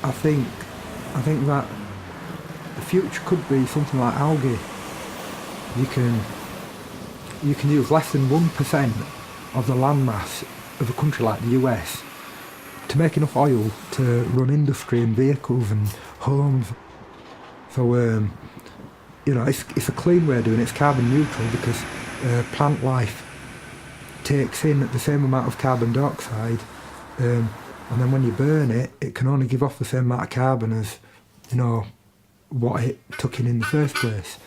I think that the future could be something like algae. You can use less than 1% of the landmass of a country like the US to make enough oil to run industry and vehicles and homes. So it's a clean way of doing it. It's carbon neutral because plant life takes in the same amount of carbon dioxide, and then when you burn it, it can only give off the same amount of carbon as what it took in the first place.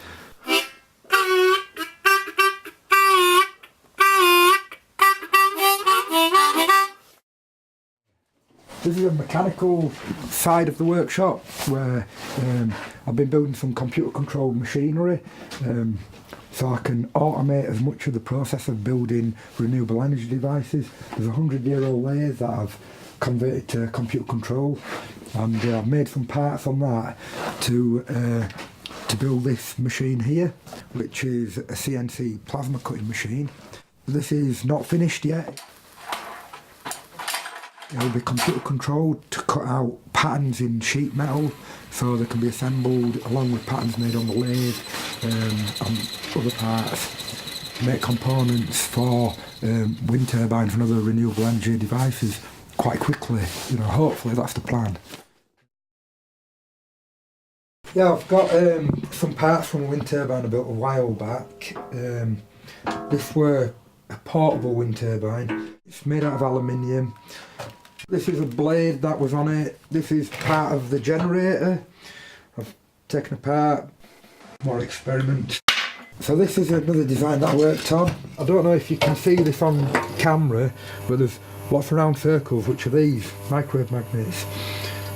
This is a mechanical side of the workshop where I've been building some computer-controlled machinery so I can automate as much of the process of building renewable energy devices. There's 100-year-old lathe that I've converted to computer control, and I've made some parts on that to build this machine here, which is a CNC plasma cutting machine. This is not finished yet. It will be computer controlled to cut out patterns in sheet metal so they can be assembled along with patterns made on the lathe and other parts to make components for wind turbines and other renewable energy devices quite quickly. Hopefully that's the plan. Yeah, I've got some parts from a wind turbine I built a while back. This were a portable wind turbine. It's made out of aluminium. This is a blade that was on it. This is part of the generator. I've taken apart, more experiments. So this is another design that I worked on. I don't know if you can see this on camera, but there's lots of round circles, which are these microwave magnets.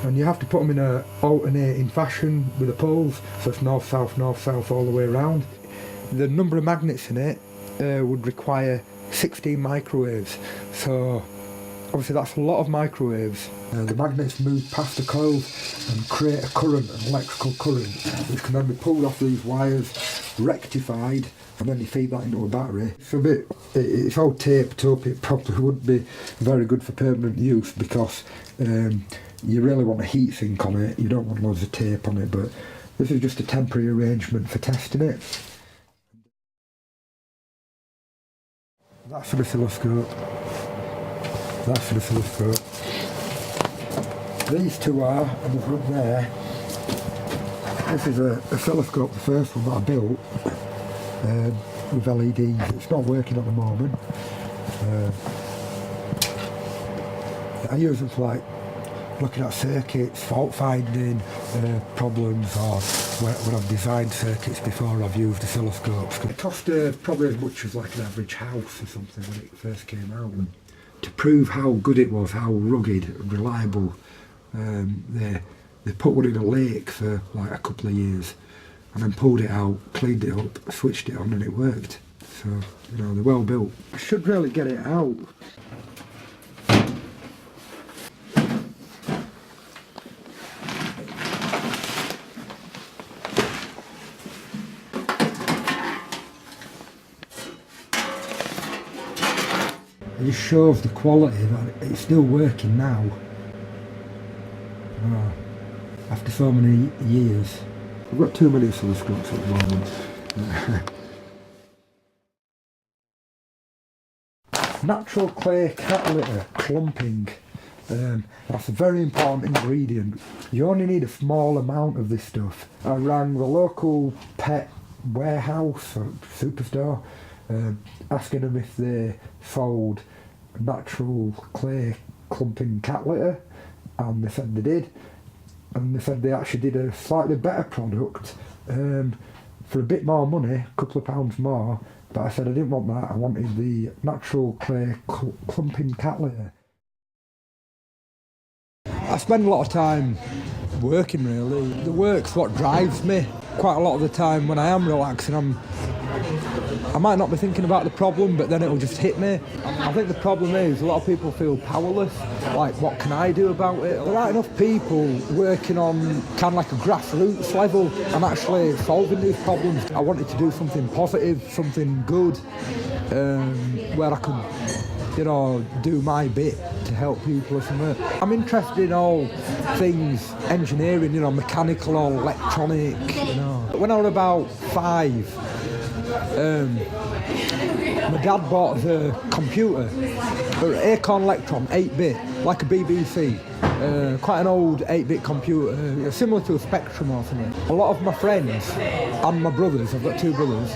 And you have to put them in an alternating fashion with the poles, so it's north, south all the way around. The number of magnets in it would require 16 microwaves. So obviously that's a lot of microwaves. The magnets move past the coils and create a current, an electrical current, which can then be pulled off these wires, rectified, and then you feed that into a battery. It's all taped up. It probably wouldn't be very good for permanent use because you really want a heat sink on it. You don't want loads of tape on it, but this is just a temporary arrangement for testing it. That's an oscilloscope. That's an oscilloscope. These two are, and there's one there. This is an oscilloscope, the first one that I built, with LEDs. It's not working at the moment. I use them for looking at circuits, fault finding problems, or when I've designed circuits before I've used oscilloscopes. It cost probably as much as an average house or something when it first came out. And to prove how good it was, how rugged and reliable, they put one in a lake for a couple of years and then pulled it out, cleaned it up, switched it on, and it worked. So, they're well built. I should really get it out. It just shows the quality that it's still working now. After so many years. I've got too many oscilloscopes at the moment. Natural clay cat litter clumping. That's a very important ingredient. You only need a small amount of this stuff. I rang the local pet warehouse or superstore, asking them if they sold natural clay clumping cat litter, and they said they did. And they said they actually did a slightly better product for a bit more money, a couple of pounds more, but I said I didn't want that. I wanted the natural clay clumping cat litter. I spend a lot of time working, really. The work's what drives me. Quite a lot of the time when I am relaxing, I might not be thinking about the problem, but then it'll just hit me. I think the problem is a lot of people feel powerless, what can I do about it? There aren't enough people working on a grassroots level and actually solving these problems. I wanted to do something positive, something good, where I could do my bit to help people or something. I'm interested in all things engineering, mechanical or electronic, When I was about 5, my dad bought us a computer, an Acorn Electron 8-bit, like a BBC. Quite an old 8-bit computer, similar to a Spectrum or something. A lot of my friends and my brothers, I've got 2 brothers,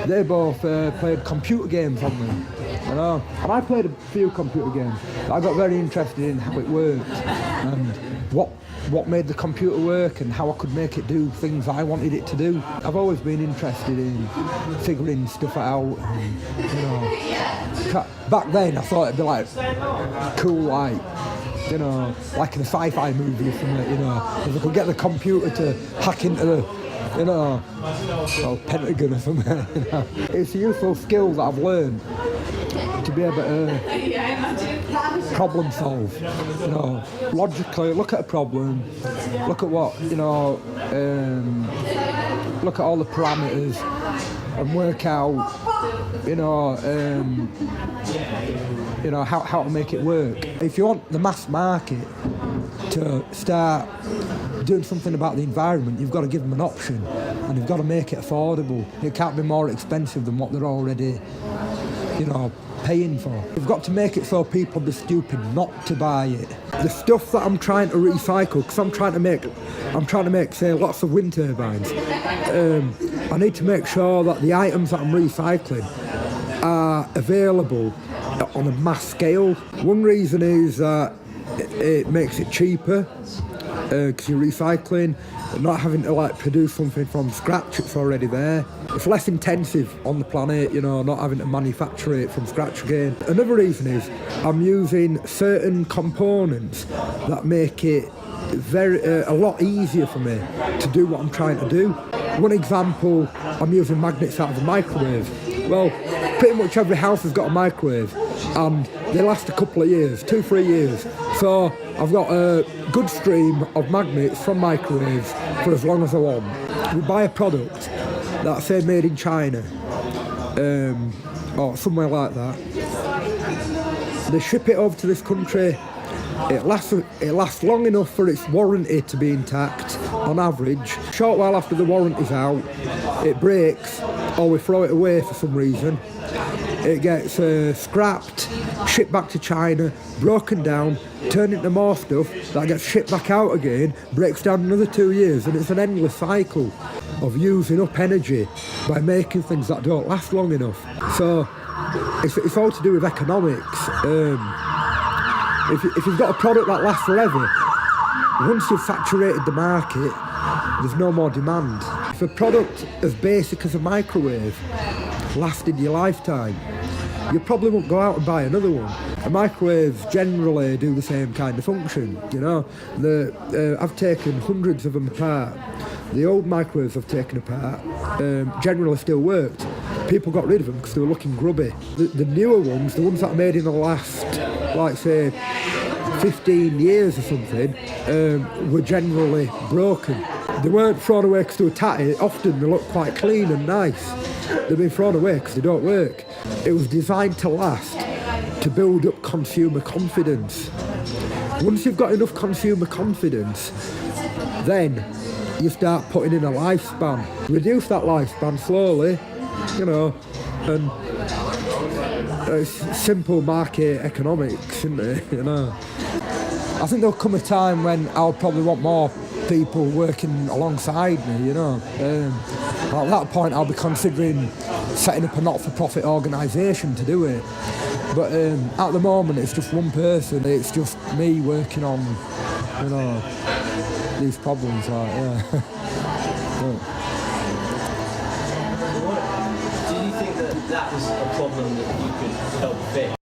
they both played computer games on them. And I played a few computer games. I got very interested in how it worked and what made the computer work and how I could make it do things I wanted it to do. I've always been interested in figuring stuff out and, back then I thought it'd be like cool, like in a sci-fi movie or something, if I could get the computer to hack into the Pentagon or something, It's a useful skill that I've learned to be able to problem solve, logically look at a problem, look at what, look at all the parameters and work out, how to make it work. If you want the mass market to start doing something about the environment, you've got to give them an option and you've got to make it affordable. It can't be more expensive than what they're already, paying for. You've got to make it so people be stupid not to buy it. The stuff that I'm trying to recycle, because I'm trying to make, say, lots of wind turbines. I need to make sure that the items that I'm recycling are available on a mass scale. One reason is that it makes it cheaper, because you're recycling, not having to produce something from scratch, it's already there. It's less intensive on the planet, not having to manufacture it from scratch again. Another reason is I'm using certain components that make it a lot easier for me to do what I'm trying to do. One example, I'm using magnets out of a microwave. Well, pretty much every house has got a microwave and they last a couple of years, 2-3 years. So I've got a good stream of magnets from microwaves for as long as I want. We buy a product that's say made in China, or somewhere like that. They ship it over to this country. It lasts long enough for its warranty to be intact, on average. A short while after the warranty's out, it breaks, or we throw it away for some reason. It gets scrapped, shipped back to China, broken down, turned into more stuff, that gets shipped back out again, breaks down another 2 years, and it's an endless cycle of using up energy by making things that don't last long enough. So it's all to do with economics. If you've got a product that lasts forever, once you've saturated the market, there's no more demand. If a product as basic as a microwave lasted your lifetime, you probably won't go out and buy another one. Microwaves generally do the same kind of function, I've taken hundreds of them apart. The old microwaves I've taken apart generally still worked. People got rid of them because they were looking grubby. The newer ones, the ones that are made in the last, say, 15 years or something, were generally broken. They weren't thrown away because they were tatty. Often they look quite clean and nice. They've been thrown away because they don't work. It was designed to last, to build up consumer confidence. Once you've got enough consumer confidence, then you start putting in a lifespan. Reduce that lifespan slowly, and it's simple market economics, isn't it? I think there'll come a time when I'll probably want more people working alongside me, At that point I'll be considering setting up a not-for-profit organisation to do it. But at the moment it's just one person, it's just me working on, these problems, yeah. Do you think that was a problem that you could help fix?